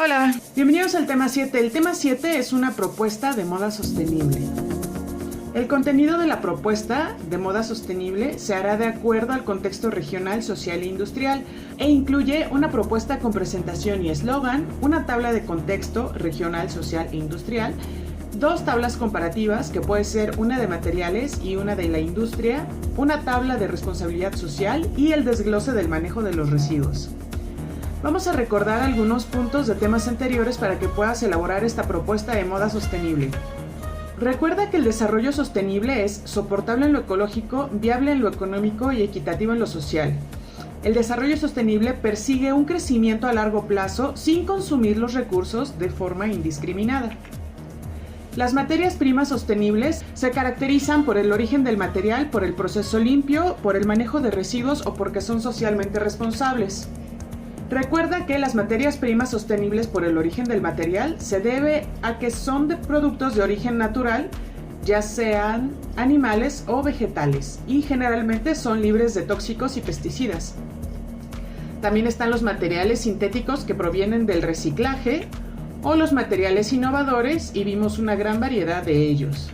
Hola, bienvenidos al tema 7. El tema 7 es una propuesta de moda sostenible. El contenido de la propuesta de moda sostenible se hará de acuerdo al contexto regional, social e industrial e incluye una propuesta con presentación y eslogan, una tabla de contexto regional, social e industrial, dos tablas comparativas que puede ser una de materiales y una de la industria, una tabla de responsabilidad social y el desglose del manejo de los residuos. Vamos a recordar algunos puntos de temas anteriores para que puedas elaborar esta propuesta de moda sostenible. Recuerda que el desarrollo sostenible es soportable en lo ecológico, viable en lo económico y equitativo en lo social. El desarrollo sostenible persigue un crecimiento a largo plazo sin consumir los recursos de forma indiscriminada. Las materias primas sostenibles se caracterizan por el origen del material, por el proceso limpio, por el manejo de residuos o porque son socialmente responsables. Recuerda que las materias primas sostenibles por el origen del material se debe a que son de productos de origen natural, ya sean animales o vegetales, y generalmente son libres de tóxicos y pesticidas. También están los materiales sintéticos que provienen del reciclaje o los materiales innovadores, y vimos una gran variedad de ellos.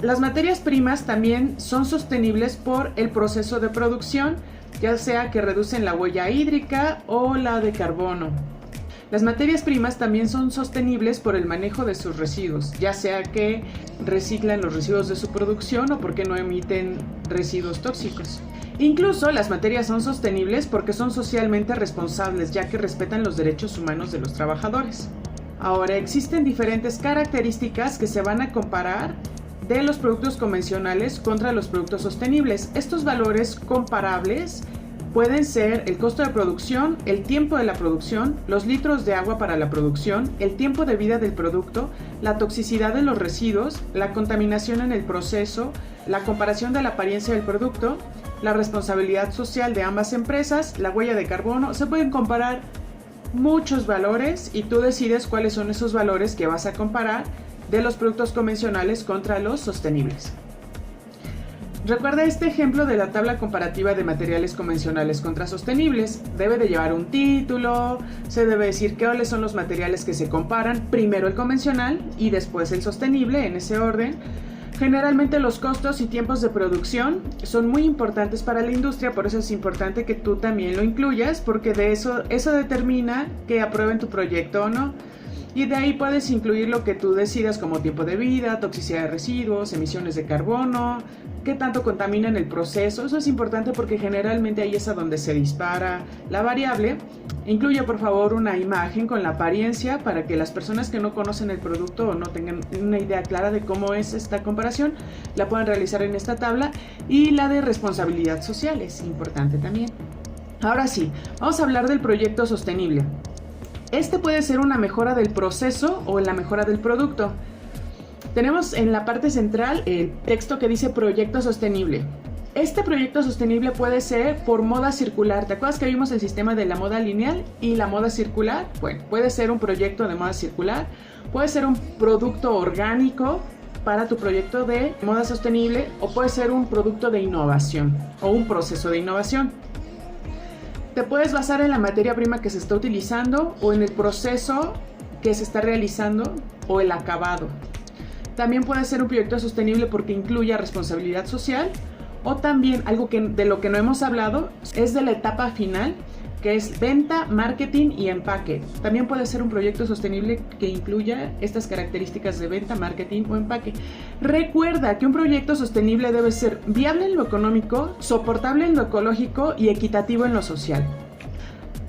Las materias primas también son sostenibles por el proceso de producción, ya sea que reducen la huella hídrica o la de carbono. Las materias primas también son sostenibles por el manejo de sus residuos, ya sea que reciclan los residuos de su producción o porque no emiten residuos tóxicos. Incluso las materias son sostenibles porque son socialmente responsables, ya que respetan los derechos humanos de los trabajadores. Ahora, existen diferentes características que se van a comparar de los productos convencionales contra los productos sostenibles. Estos valores comparables pueden ser el costo de producción, el tiempo de la producción, los litros de agua para la producción, el tiempo de vida del producto, la toxicidad de los residuos, la contaminación en el proceso, la comparación de la apariencia del producto, la responsabilidad social de ambas empresas, la huella de carbono. Se pueden comparar muchos valores y tú decides cuáles son esos valores que vas a comparar de los productos convencionales contra los sostenibles. Recuerda este ejemplo de la tabla comparativa de materiales convencionales contra sostenibles. Debe de llevar un título, se debe decir cuáles son los materiales que se comparan, primero el convencional y después el sostenible, en ese orden. Generalmente los costos y tiempos de producción son muy importantes para la industria, por eso es importante que tú también lo incluyas, porque de eso determina que aprueben tu proyecto o no. Y de ahí puedes incluir lo que tú decidas como tiempo de vida, toxicidad de residuos, emisiones de carbono, qué tanto contaminan el proceso. Eso es importante porque generalmente ahí es a donde se dispara la variable. Incluye por favor una imagen con la apariencia para que las personas que no conocen el producto o no tengan una idea clara de cómo es esta comparación, la puedan realizar en esta tabla. Y la de responsabilidad social es importante también. Ahora sí, vamos a hablar del proyecto sostenible. Este puede ser una mejora del proceso o la mejora del producto. Tenemos en la parte central el texto que dice proyecto sostenible. Este proyecto sostenible puede ser por moda circular. ¿Te acuerdas que vimos el sistema de la moda lineal y la moda circular? Bueno, puede ser un proyecto de moda circular, puede ser un producto orgánico para tu proyecto de moda sostenible o puede ser un producto de innovación o un proceso de innovación. Te puedes basar en la materia prima que se está utilizando o en el proceso que se está realizando o el acabado. También puede ser un proyecto sostenible porque incluya responsabilidad social o también algo de lo que no hemos hablado es de la etapa final, que es venta, marketing y empaque. También puede ser un proyecto sostenible que incluya estas características de venta, marketing o empaque. Recuerda que un proyecto sostenible debe ser viable en lo económico, soportable en lo ecológico y equitativo en lo social.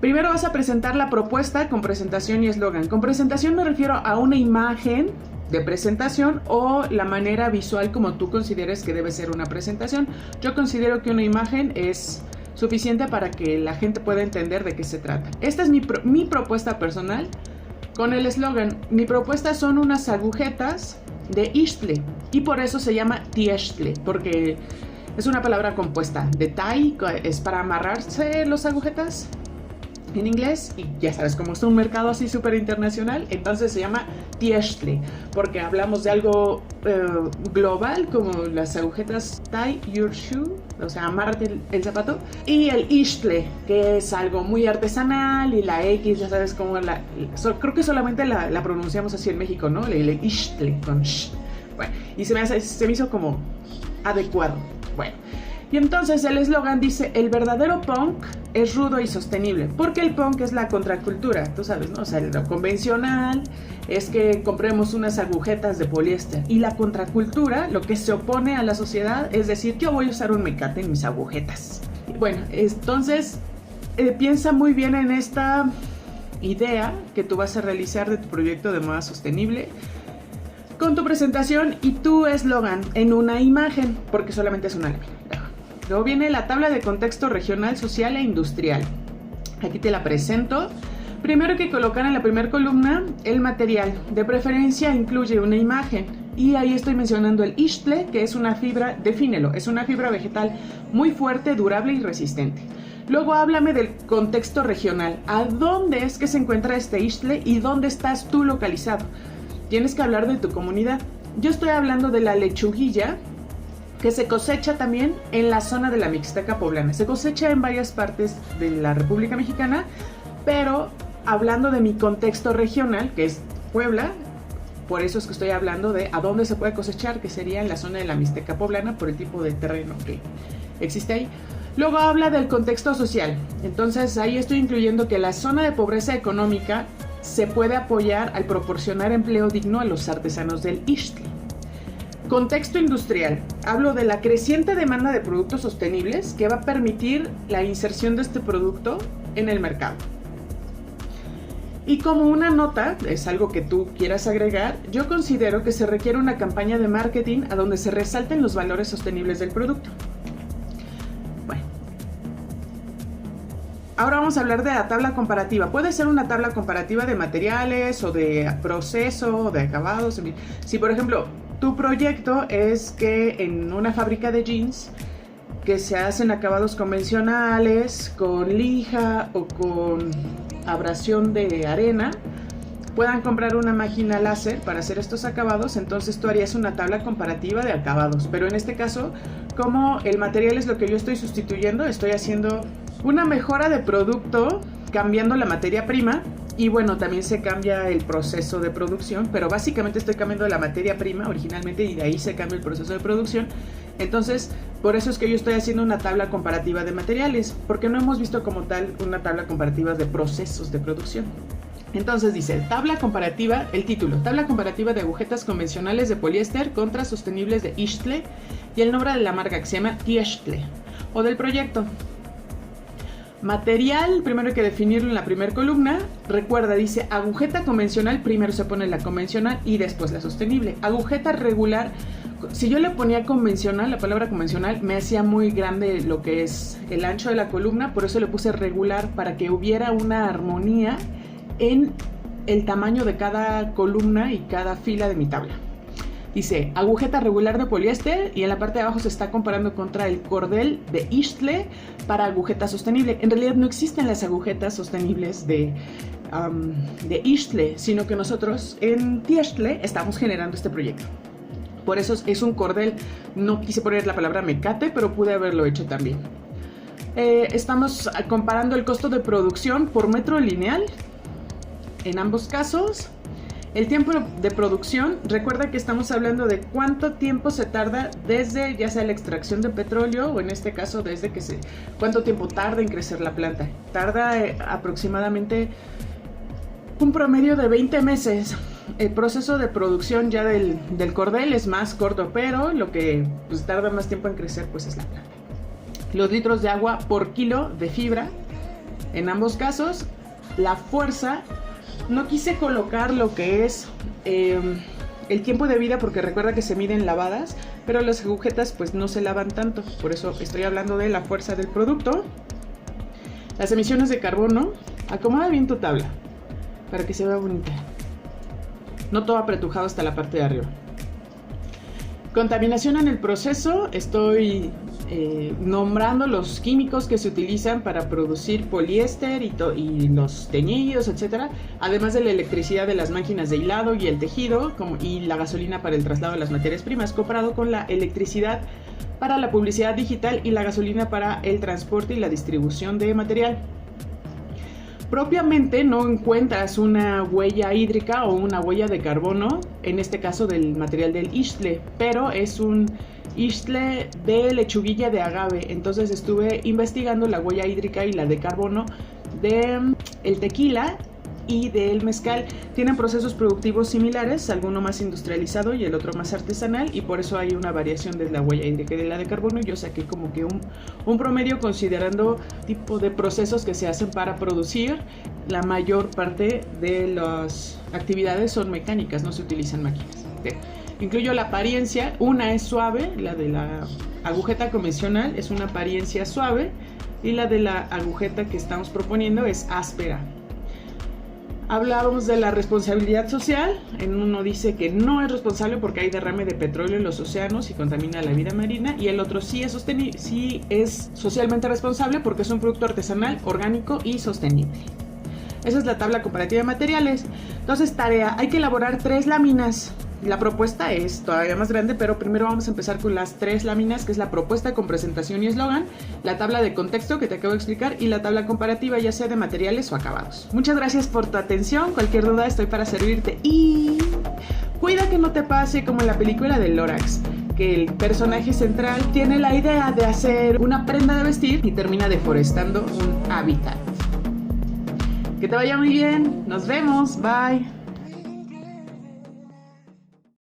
Primero vas a presentar la propuesta con presentación y eslogan. Con presentación me refiero a una imagen de presentación o la manera visual como tú consideres que debe ser una presentación. Yo considero que una imagen es suficiente para que la gente pueda entender de qué se trata. Esta es mi propuesta personal con el eslogan. Mi propuesta son unas agujetas de Ixtle y por eso se llama Tiextle, porque es una palabra compuesta. De Tai es para amarrarse las agujetas en inglés, y ya sabes, como es un mercado así súper internacional, entonces se llama Tieshtle, porque hablamos de algo global, como las agujetas tie your shoe, o sea, amárrate el zapato, y el Ishtle, que es algo muy artesanal, y la X, ya sabes, como creo que solamente la pronunciamos así en México, ¿no? El Ishtle, con sh. Bueno, y se me hizo como adecuado. Bueno, y entonces el eslogan dice: el verdadero punk es rudo y sostenible, porque el punk es la contracultura, tú sabes, ¿no? O sea, lo convencional es que compremos unas agujetas de poliéster, y la contracultura, lo que se opone a la sociedad, es decir, yo voy a usar un mecate en mis agujetas. Bueno, entonces piensa muy bien en esta idea que tú vas a realizar de tu proyecto de moda sostenible, con tu presentación y tu eslogan en una imagen, porque solamente es una lámina. Luego viene la tabla de contexto regional, social e industrial. Aquí te la presento. Primero hay que colocar en la primera columna el material. De preferencia incluye una imagen. Y ahí estoy mencionando el Ishtle, que es una fibra, defínelo, es una fibra vegetal muy fuerte, durable y resistente. Luego háblame del contexto regional. ¿A dónde es que se encuentra este Ishtle y dónde estás tú localizado? Tienes que hablar de tu comunidad. Yo estoy hablando de la lechuguilla, que se cosecha también en la zona de la Mixteca poblana. Se cosecha en varias partes de la República Mexicana, pero hablando de mi contexto regional, que es Puebla, por eso es que estoy hablando de a dónde se puede cosechar, que sería en la zona de la Mixteca poblana, por el tipo de terreno que existe ahí. Luego habla del contexto social. Entonces ahí estoy incluyendo que la zona de pobreza económica se puede apoyar al proporcionar empleo digno a los artesanos del Ishtle. Contexto industrial. Hablo de la creciente demanda de productos sostenibles que va a permitir la inserción de este producto en el mercado. Y como una nota, es algo que tú quieras agregar, yo considero que se requiere una campaña de marketing a donde se resalten los valores sostenibles del producto. Bueno. Ahora vamos a hablar de la tabla comparativa. Puede ser una tabla comparativa de materiales o de proceso, o de acabados. Si por ejemplo tu proyecto es que en una fábrica de jeans que se hacen acabados convencionales con lija o con abrasión de arena, puedan comprar una máquina láser para hacer estos acabados, entonces tú harías una tabla comparativa de acabados. Pero en este caso, como el material es lo que yo estoy sustituyendo, estoy haciendo una mejora de producto cambiando la materia prima. Y bueno, también se cambia el proceso de producción, pero básicamente estoy cambiando la materia prima originalmente y de ahí se cambia el proceso de producción. Entonces, por eso es que yo estoy haciendo una tabla comparativa de materiales, porque no hemos visto como tal una tabla comparativa de procesos de producción. Entonces dice, tabla comparativa, el título, tabla comparativa de agujetas convencionales de poliéster contra sostenibles de Ishtle, y el nombre de la marca, que se llama Tieshtle, o del proyecto. Material, primero hay que definirlo en la primera columna. Recuerda, dice agujeta convencional, primero se pone la convencional y después la sostenible. Agujeta regular, si yo le ponía convencional, la palabra convencional me hacía muy grande lo que es el ancho de la columna, por eso le puse regular, para que hubiera una armonía en el tamaño de cada columna y cada fila de mi tabla. Dice agujeta regular de poliéster, y en la parte de abajo se está comparando contra el cordel de Ishtle para agujeta sostenible. En realidad no existen las agujetas sostenibles de Ishtle, sino que nosotros en Tieshtle estamos generando este proyecto. Por eso es un cordel. No quise poner la palabra mecate, pero pude haberlo hecho también. Estamos comparando el costo de producción por metro lineal en ambos casos. El tiempo de producción, recuerda que estamos hablando de cuánto tiempo se tarda desde ya sea la extracción de petróleo, o en este caso desde que cuánto tiempo tarda en crecer la planta. Tarda aproximadamente un promedio de 20 meses. El proceso de producción ya del cordel es más corto, pero lo que pues tarda más tiempo en crecer pues es la planta. Los litros de agua por kilo de fibra, en ambos casos. La fuerza, no quise colocar lo que es el tiempo de vida, porque recuerda que se miden lavadas, pero las agujetas pues no se lavan tanto, por eso estoy hablando de la fuerza del producto. Las emisiones de carbono, acomoda bien tu tabla para que se vea bonita, no todo apretujado hasta la parte de arriba. Contaminación en el proceso, estoy nombrando los químicos que se utilizan para producir poliéster y los teñidos, etcétera, además de la electricidad de las máquinas de hilado y el tejido, y la gasolina para el traslado de las materias primas, comparado con la electricidad para la publicidad digital y la gasolina para el transporte y la distribución de material. Propiamente no encuentras una huella hídrica o una huella de carbono, en este caso del material del ixtle, pero es un ixtle de lechuguilla de agave. Entonces estuve investigando la huella hídrica y la de carbono del tequila y del mezcal. Tienen procesos productivos similares, alguno más industrializado y el otro más artesanal, y por eso hay una variación de la huella hídrica y de la de carbono. Yo saqué como que un promedio considerando tipo de procesos que se hacen para producir. La mayor parte de las actividades son mecánicas, no se utilizan máquinas. Incluyo la apariencia, una es suave, la de la agujeta convencional es una apariencia suave y la de la agujeta que estamos proponiendo es áspera. Hablábamos de la responsabilidad social. En uno dice que no es responsable porque hay derrame de petróleo en los océanos y contamina la vida marina, y el otro sí es socialmente responsable porque es un producto artesanal, orgánico y sostenible. Esa es la tabla comparativa de materiales. Entonces, tarea, hay que elaborar 3 láminas. La propuesta es todavía más grande, pero primero vamos a empezar con las 3 láminas, que es la propuesta con presentación y eslogan, la tabla de contexto que te acabo de explicar y la tabla comparativa, ya sea de materiales o acabados. Muchas gracias por tu atención. Cualquier duda estoy para servirte, y cuida que no te pase como en la película de Lorax, que el personaje central tiene la idea de hacer una prenda de vestir y termina deforestando un hábitat. Que te vaya muy bien. Nos vemos. Bye.